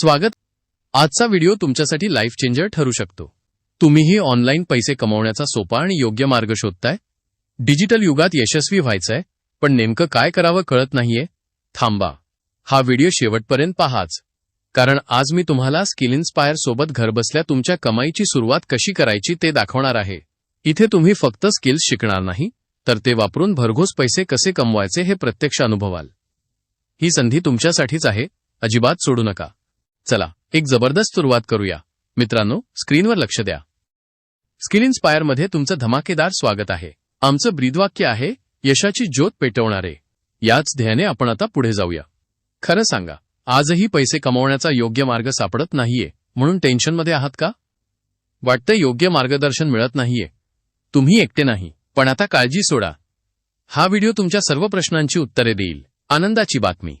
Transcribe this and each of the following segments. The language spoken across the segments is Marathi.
स्वागत. आजचा व्हिडिओ तुमच्यासाठी लाईफ चेंजर ठरू शकतो. तुम्हीही ऑनलाईन पैसे कमवण्याचा सोपा आणि योग्य मार्ग शोधताय. डिजिटल युगात यशस्वी व्हायचंय, पण नेमकं काय करावं कळत नाहीये? थांबा, हा व्हिडिओ शेवटपर्यंत पाहाच, कारण आज मी तुम्हाला स्किल इन्स्पायर सोबत घरबसल्या तुमच्या कमाईची सुरुवात कशी करायची ते दाखवणार आहे. इथे तुम्ही फक्त स्किल्स शिकणार नाही, तर ते वापरून भरघोस पैसे कसे कमवायचे हे प्रत्यक्ष अनुभवाल. ही संधी तुमच्यासाठीच आहे, अजिबात सोडू नका. चला एक जबरदस्त सुरुवात करूया. मित्रांनो, स्क्रीनवर लक्ष द्या. स्किल इन्स्पायरमध्ये तुमचं धमाकेदार स्वागत आहे. आमचं ब्रीदवाक्य आहे, यशाची ज्योत पेटवणारे. याच ध्येयाने आपण आता पुढे जाऊया. खरं सांगा, आजही पैसे कमवण्याचा योग्य मार्ग सापडत नाहीये म्हणून टेन्शनमध्ये आहात का? वाटतं योग्य मार्गदर्शन मिळत नाहीये. तुम्ही एकटे नाही, पण आता काळजी सोडा. हा व्हिडिओ तुमच्या सर्व प्रश्नांची उत्तरे देईल. आनंदाची बातमी,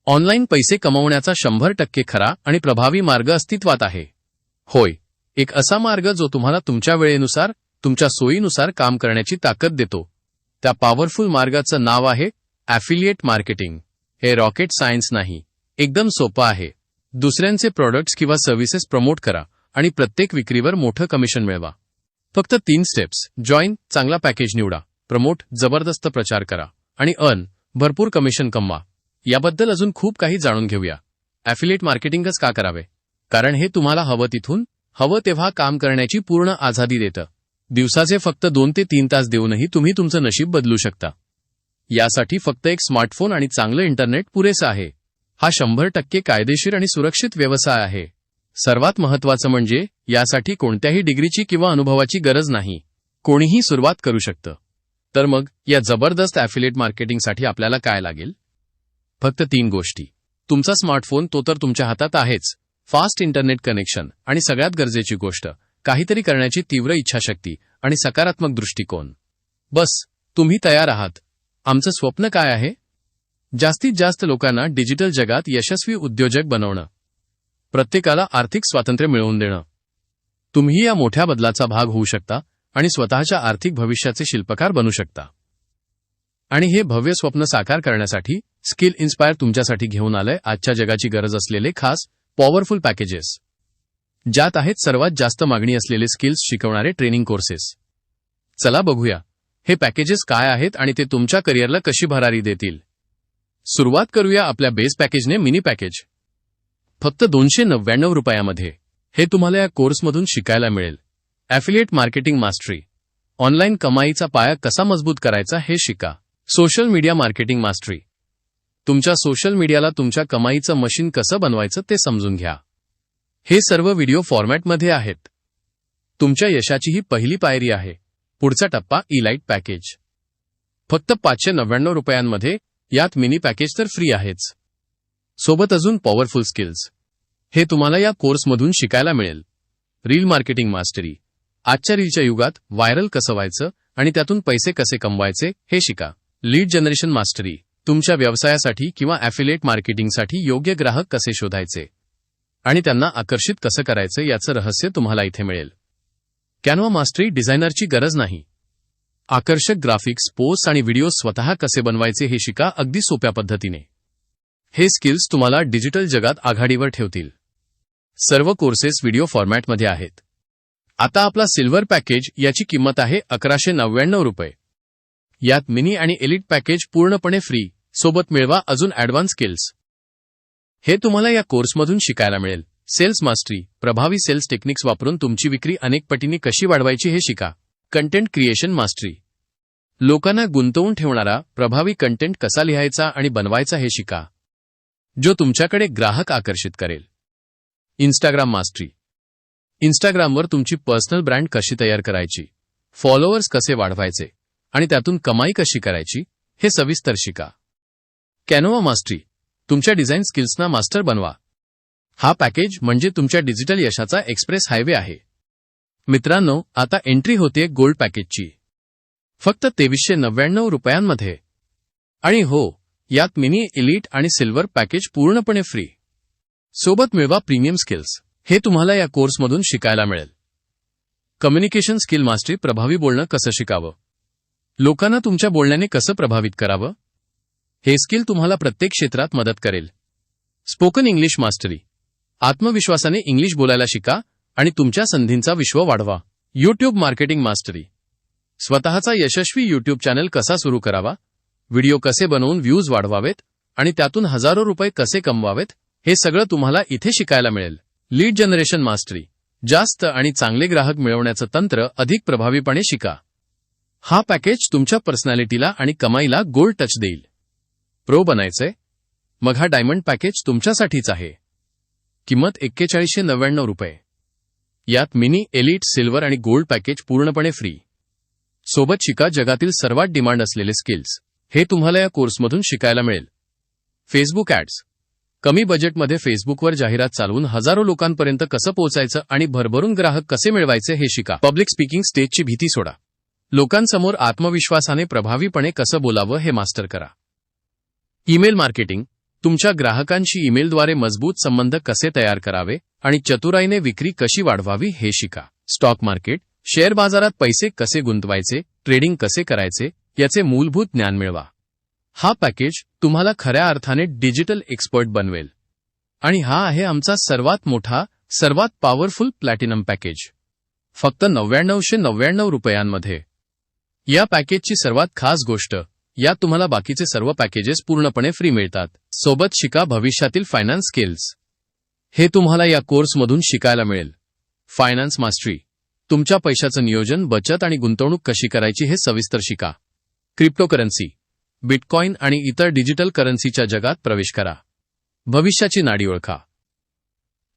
ऑनलाईन पैसे कमवण्याचा 100% खरा आणि प्रभावी मार्ग अस्तित्वात आहे. होय, एक असा मार्ग जो तुम्हाला तुमच्या वेळेनुसार, तुमच्या सोयीनुसार काम करण्याची ताकद देतो. त्या पॉवरफुल मार्गाचं नाव आहे ॲफिलिएट मार्केटिंग. हे रॉकेट सायन्स नाही, एकदम सोपं आहे. दुसऱ्यांचे प्रॉडक्ट्स किंवा सर्व्हिसेस प्रमोट करा आणि प्रत्येक विक्रीवर मोठं कमिशन मिळवा. फक्त 3 स्टेप्स. जॉइन, चांगला पॅकेज निवडा. प्रमोट, जबरदस्त प्रचार करा. आणि अर्न, भरपूर कमिशन कमवा. याबद्दल अजून खूप काही जाणून घेऊया. ॲफिलिएट मार्केटिंगच का करावे? कारण हे तुम्हाला हवं तिथून, हवं तेव्हा काम करण्याची पूर्ण आझादी देतं. दिवसाचे फक्त 2 ते 3 तास देऊनही तुम्ही तुमचं नशीब बदलू शकता. यासाठी फक्त एक स्मार्टफोन आणि चांगलं इंटरनेट पुरेसं आहे. हा 100% कायदेशीर आणि सुरक्षित व्यवसाय आहे. सर्वात महत्त्वाचं म्हणजे यासाठी कोणत्याही डिग्रीची किंवा अनुभवाची गरज नाही. कोणीही सुरुवात करू शकतं. तर मग या जबरदस्त ॲफिलिएट मार्केटिंगसाठी आपल्याला काय लागेल? फक्त 3 गोष्टी. तुमचा स्मार्टफोन, तो तर तुमच्या हातात आहेच. फास्ट इंटरनेट कनेक्शन आणि सगळ्यात गरजेची गोष्ट, काहीतरी करण्याची तीव्र इच्छाशक्ती आणि सकारात्मक दृष्टिकोन. बस, तुम्ही तयार आहात. आमचं स्वप्न काय आहे? जास्तीत जास्त लोकांना डिजिटल जगात यशस्वी उद्योजक बनवणं. प्रत्येकाला आर्थिक स्वातंत्र्य मिळवून देणं. तुम्ही या मोठ्या बदलाचा भाग होऊ शकता आणि स्वतःच्या आर्थिक भविष्याचे शिल्पकार बनू शकता. आणि हे भव्य स्वप्न साकार करण्यासाठी स्किल इन्स्पायर तुमच्यासाठी घेऊन आलंय आजच्या जगाची गरज असलेले खास पॉवरफुल पॅकेजेस. ज्यात आहेत सर्वात जास्त मागणी असलेले स्किल्स शिकवणारे ट्रेनिंग कोर्सेस. चला बघूया हे पॅकेजेस काय आहेत आणि ते तुमच्या करिअरला कशी भरारी देतील. सुरुवात करूया आपल्या बेस पॅकेजने. मिनी पॅकेज फक्त ₹299 हे तुम्हाला या कोर्समधून शिकायला मिळेल. ॲफिलिएट मार्केटिंग मास्टरी, ऑनलाईन कमाईचा पाया कसा मजबूत करायचा हे शिका. सोशल मीडिया मार्केटिंग मास्टरी, तुमच्या सोशल मीडियाला तुमच्या कमाईचं मशीन कसं बनवायचं ते समजून घ्या. हे सर्व व्हिडिओ फॉर्मॅटमध्ये आहेत. तुमच्या यशाची ही पहिली पायरी आहे. पुढचा टप्पा इलाइट पॅकेज, फक्त ₹599. यात मिनी पॅकेज तर फ्री आहेच, सोबत अजून पॉवरफुल स्किल्स. हे तुम्हाला या कोर्समधून शिकायला मिळेल. रील मार्केटिंग मास्टरी, आजच्या रीलच्या युगात व्हायरल कसं व्हायचं आणि त्यातून पैसे कसे कमवायचे हे शिका. लीड जनरेशन मास्टरी, तुमच्या व्यवसायासाठी किंवा ॲफिलिएट मार्केटिंगसाठी योग्य ग्राहक कसे शोधायचे आणि त्यांना आकर्षित कसं करायचं याचं रहस्य तुम्हाला इथे मिळेल. कॅनवा मास्टरी, डिझायनरची गरज नाही. आकर्षक ग्राफिक्स, पोस्ट आणि व्हिडिओ स्वतः कसे बनवायचे हे शिका अगदी सोप्या पद्धतीने. हे स्किल्स तुम्हाला डिजिटल जगात आघाडीवर ठेवतील. सर्व कोर्सेस व्हिडिओ फॉर्मॅटमध्ये आहेत. आता आपला सिल्वर पॅकेज, याची किंमत आहे ₹1199. यात मिनी आणि एलिट पॅकेज पूर्णपणे फ्री, सोबत मिळवा अजून ॲडव्हान्स स्किल्स. हे तुम्हाला या कोर्समधून शिकायला मिळेल. सेल्स मास्टरी, प्रभावी सेल्स टेक्निक्स वापरून तुमची विक्री अनेक पटींनी कशी वाढवायची हे शिका. कंटेंट क्रिएशन मास्टरी, लोकांना गुंतवून ठेवणारा प्रभावी कंटेंट कसा लिहायचा आणि बनवायचा हे शिका, जो तुमच्याकडे ग्राहक आकर्षित करेल. इंस्टाग्राम मास्टरी, इंस्टाग्रामवर तुमची पर्सनल ब्रँड कशी तयार करायची, फॉलोअर्स कसे वाढवायचे आणि त्यातून कमाई कशी करायची हे सविस्तर शिका. कॅनवा मास्टरी, तुमच्या डिझाईन स्किल्सना मास्टर बनवा. हा पॅकेज म्हणजे तुमच्या डिजिटल यशाचा एक्सप्रेस हायवे आहे. मित्रांनो, आता एंट्री होते गोल्ड पॅकेजची, फक्त ₹2399. आणि हो, यात मिनी, एलिट आणि सिल्वर पॅकेज पूर्णपणे फ्री, सोबत मिळवा प्रीमियम स्किल्स. हे तुम्हाला या कोर्समधून शिकायला मिळेल. कम्युनिकेशन स्किल मास्टरी, प्रभावी बोलणं कसं शिकावं, लोकांना तुमच्या बोलण्याने कसं प्रभावित करावं, हे स्किल तुम्हाला प्रत्येक क्षेत्रात मदत करेल. स्पोकन इंग्लिश मास्टरी, आत्मविश्वासाने इंग्लिश बोलायला शिका आणि तुमच्या संधींचा विश्व वाढवा. YouTube marketing mastery. स्वतःचा यशस्वी YouTube चॅनल कसा सुरू करावा, व्हिडिओ कसे बनवून व्ह्यूज वाढवावेत आणि त्यातून हजारो रुपये कसे कमवावेत, हे सगळं तुम्हाला इथे शिकायला मिळेल. Lead generation mastery. जास्त आणि चांगले ग्राहक मिळवण्याचं तंत्र अधिक प्रभावीपणे शिका. हा पॅकेज तुमच्या पर्सनॅलिटीला आणि कमाईला गोल्ड टच देईल. प्रो बनायचंय? मग हा डायमंड पॅकेज तुमच्यासाठीच आहे. किंमत 4199 रुपये. यात मिनी, एलिट, सिल्वर आणि गोल्ड पॅकेज पूर्णपणे फ्री. सोबत शिका जगातील सर्वात डिमांड असलेले स्किल्स. हे तुम्हाला या कोर्समधून शिकायला मिळेल. Facebook ads. कमी बजेटमध्ये फेसबुकवर जाहिरात चालवून हजारो लोकांपर्यंत कसं पोहोचायचं आणि भरभरून ग्राहक कसे मिळवायचे हे शिका. Public speaking. स्टेजची भीती सोडा. लोकांसमोर आत्मविश्वासाने प्रभावीपणे कसं बोलावं हे मास्टर करा. Email marketing. तुमच्या ग्राहकांशी ईमेलद्वारे मजबूत संबंध कसे तयार करावे आणि चतुराईने विक्री कशी वाढवावी हे शिका. Stock market. शेअर बाजारात पैसे कसे गुंतवायचे, ट्रेडिंग कसे करायचे याचे मूलभूत ज्ञान मिळवा. हा पॅकेज तुम्हाला खऱ्या अर्थाने डिजिटल एक्सपर्ट बनवेल. आणि हा आहे आमचा सर्वात मोठा, सर्वात पॉवरफुल प्लॅटिनम पॅकेज. फक्त 9999 रुपयांमध्ये. या पॅकेजची सर्वात खास गोष्ट, यात तुम्हाला बाकीचे सर्व पॅकेजेस पूर्णपणे फ्री मिळतात. सोबत शिका भविष्यातील फायनान्स स्किल्स. हे तुम्हाला या कोर्समधून शिकायला मिळेल. Finance mastery. तुमच्या पैशाचं नियोजन, बचत आणि गुंतवणूक कशी करायची हे सविस्तर शिका. क्रिप्टोकरन्सी. बिटकॉइन आणि इतर डिजिटल करन्सीच्या जगात प्रवेश करा. भविष्याची नाडी ओळखा.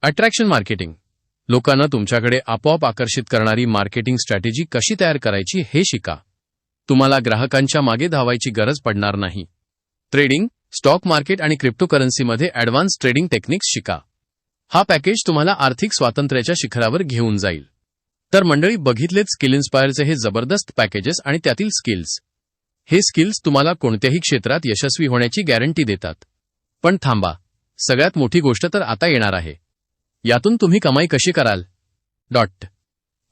Attraction marketing. लोकांना तुमच्याकडे आपोआप आकर्षित करणारी मार्केटिंग स्ट्रॅटेजी कशी तयार करायची हे शिका. तुम्हाला ग्राहकांच्या मागे धावायची गरज पडणार नाही. ट्रेडिंग. स्टॉक मार्केट आणि क्रिप्टोकरन्सीमध्ये ॲडव्हान्स ट्रेडिंग टेक्निक्स शिका. हा पॅकेज तुम्हाला आर्थिक स्वातंत्र्याच्या शिखरावर घेऊन जाईल. तर मंडळी, बघितलेत स्किल इन्स्पायरचे हे जबरदस्त पॅकेजेस आणि त्यातील स्किल्स. हे स्किल्स तुम्हाला कोणत्याही क्षेत्रात यशस्वी होण्याची गॅरंटी देतात. पण थांबा, सगळ्यात मोठी गोष्ट तर आता येणार आहे. यातून तुम्ही कमाई कशी कराल?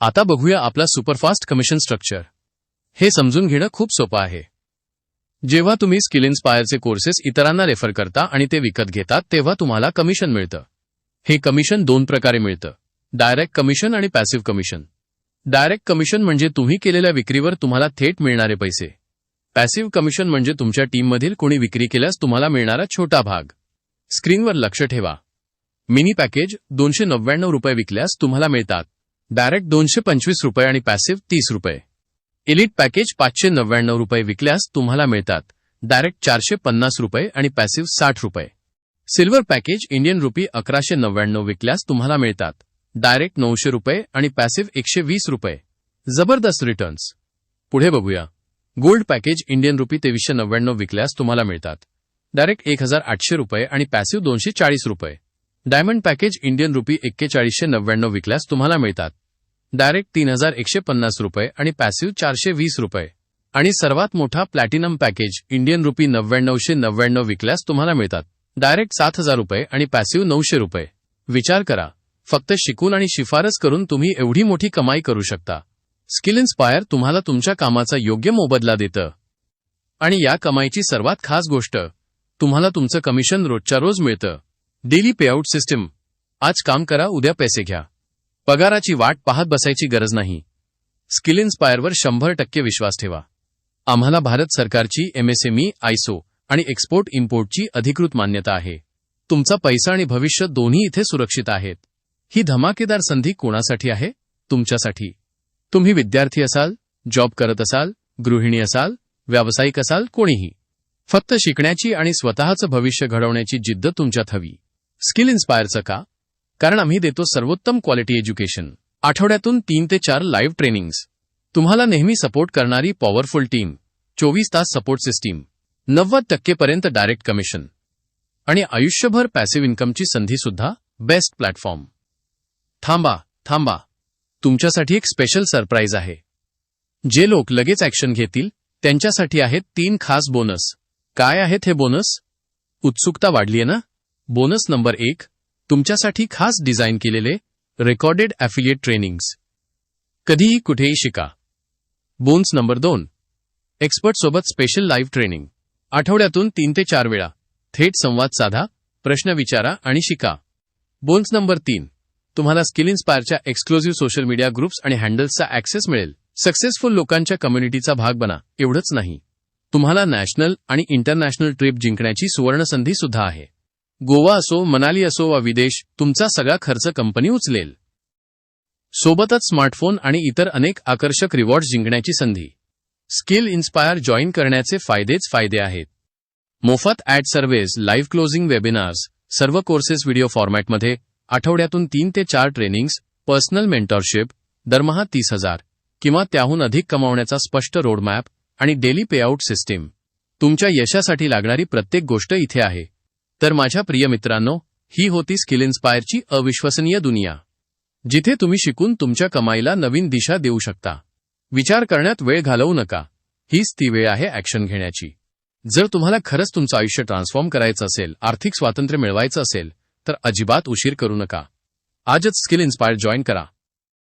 आता बघूया आपला सुपरफास्ट कमिशन स्ट्रक्चर. हे समजून घेणं खूप सोपं आहे. जेव्हा तुम्ही स्किल इन्स्पायरचे कोर्सेस इतरांना रेफर करता आणि ते विकत घेतात तेव्हा तुम्हाला कमिशन मिळतं. हे कमिशन 2 प्रकारे मिळतं: डायरेक्ट कमिशन आणि पॅसिव्ह कमिशन. डायरेक्ट कमिशन म्हणजे तुम्ही केलेल्या विक्रीवर तुम्हाला थेट मिळणारे पैसे. पॅसिव्ह कमिशन म्हणजे तुमच्या टीममधील कोणी विक्री केल्यास तुम्हाला मिळणारा छोटा भाग. स्क्रीनवर लक्ष ठेवा. मिनी पॅकेज 299 रुपये विकल्यास तुम्हाला मिळतात डायरेक्ट 225 रुपये आणि पॅसिव्ह 30 रुपये. एलिट पॅकेज 599 रुपये विकल्यास तुम्हाला मिळतात डायरेक्ट 450 रुपये आणि पॅसिव्ह 60 रुपये. सिल्वर पॅकेज इंडियन रुपी 1199 विकल्यास तुम्हाला मिळतात डायरेक्ट 900 रुपये आणि पॅसिव्ह 120 रुपये. जबरदस्त रिटर्न्स. पुढे बघूया. गोल्ड पॅकेज इंडियन रुपी 2399 विकल्यास तुम्हाला मिळतात डायरेक्ट 1800 रुपये आणि पॅसिव्ह 240 रुपये. डायमंड पॅकेज इंडियन रुपी 4199 विकल्यास तुम्हाला मिळतात डायरेक्ट 3150 रुपये आणि पॅसिव्ह 420 रुपये. आणि सर्वात मोठा प्लॅटिनम पॅकेज इंडियन रुपी 9999 विकल्यास तुम्हाला मिळतात डायरेक्ट 7000 रुपये आणि पॅसिव्ह 900 रुपये. विचार करा, फक्त शिकून आणि शिफारस करून तुम्ही एवढी मोठी कमाई करू शकता. स्किल इन्स्पायर तुम्हाला तुमच्या कामाचा योग्य मोबदला देतं. आणि या कमाईची सर्वात खास गोष्ट, तुम्हाला तुमचं कमिशन रोजच्या रोज मिळतं. Daily payout system. आज काम करा, उद्या पैसे घ्या. पगाराची वाट पाहत बसायची गरज नाही. स्किल इन्स्पायरवर 100% विश्वास ठेवा. आम्हाला भारत सरकारची MSME, ISO आणि एक्सपोर्ट इम्पोर्टची अधिकृत मान्यता आहे. तुमचा पैसा आणि भविष्य दोन्ही इथे सुरक्षित आहेत. ही धमाकेदार संधी कोणासाठी आहे? तुमच्यासाठी. तुम्ही विद्यार्थी असाल, जॉब करत असाल, गृहिणी असाल, व्यावसायिक असाल, कोणीही. फक्त शिकण्याची आणि स्वतःचं भविष्य घडवण्याची जिद्द तुमच्यात हवी. स्किल इन्स्पायरचं का? कारण आम्ही देतो सर्वोत्तम क्वालिटी एज्युकेशन. आठवड्यातून 3 ते 4 लाईव्ह ट्रेनिंग्स. तुम्हाला नेहमी सपोर्ट करणारी पॉवरफुल टीम. 24 तास सपोर्ट सिस्टीम. 90% पर्यंत डायरेक्ट कमिशन. आणि आयुष्यभर पॅसिव्ह इन्कमची संधीसुद्धा. Best platform. थांबा. तुमच्यासाठी एक स्पेशल सरप्राईज आहे. जे लोक लगेच ॲक्शन घेतील त्यांच्यासाठी आहेत 3 खास बोनस. काय आहेत हे बोनस? उत्सुकता वाढलीये ना? बोनस नंबर 1, तुमच्यासाठी खास डिझाईन केलेले रेकॉर्डेड ॲफिलिएट ट्रेनिंग्स. कधीही कुठेही शिका. बोनस नंबर 2, एक्सपर्टसोबत स्पेशल लाईव्ह ट्रेनिंग. आठवड्यातून 3 ते 4 वेळा थेट संवाद साधा, प्रश्न विचारा आणि शिका. बोन्स नंबर 3, तुम्हाला स्किल इन्स्पायरच्या एक्सक्लुझिव्ह सोशल मीडिया ग्रुप्स आणि हँडल्सचा ॲक्सेस मिळेल. सक्सेसफुल लोकांच्या कम्युनिटीचा भाग बना. एवढंच नाही, तुम्हाला नॅशनल आणि इंटरनॅशनल ट्रिप जिंकण्याची सुवर्णसंधी सुद्धा आहे. गोवा असो, मनाली असो वा विदेश, तुमचा सगळा खर्च कंपनी उचलेल. सोबतच स्मार्टफोन आणि इतर अनेक आकर्षक रिवॉर्ड्स जिंकण्याची संधी. स्किल इन्स्पायर जॉईन करण्याचे फायदेच फायदे आहेत. मोफत ॲड सर्व्हेज, लाईव्ह क्लोजिंग वेबिनार्स, सर्व कोर्सेस व्हिडिओ फॉर्मॅटमध्ये, आठवड्यातून 3 ते 4 ट्रेनिंग्स, पर्सनल मेंटॉरशिप, दरमहा 30,000 किंवा त्याहून अधिक कमावण्याचा स्पष्ट रोडमॅप आणि डेली पेआउट सिस्टीम. तुमच्या यशासाठी लागणारी प्रत्येक गोष्ट इथे आहे. तर माझ्या प्रिय मित्रांनो, ही होती स्किल इन्स्पायरची अविश्वसनीय दुनिया, जिथे तुम्ही शिकून तुमच्या कमाईला नवीन दिशा देऊ शकता. विचार करण्यात वेळ घालवू नका. हीच ती वेळ आहे ॲक्शन घेण्याची. जर तुम्हाला खरंच तुमचं आयुष्य ट्रान्सफॉर्म करायचं असेल, आर्थिक स्वातंत्र्य मिळवायचं असेल, तर अजिबात उशीर करू नका. आजच स्किल इन्स्पायर जॉईन करा.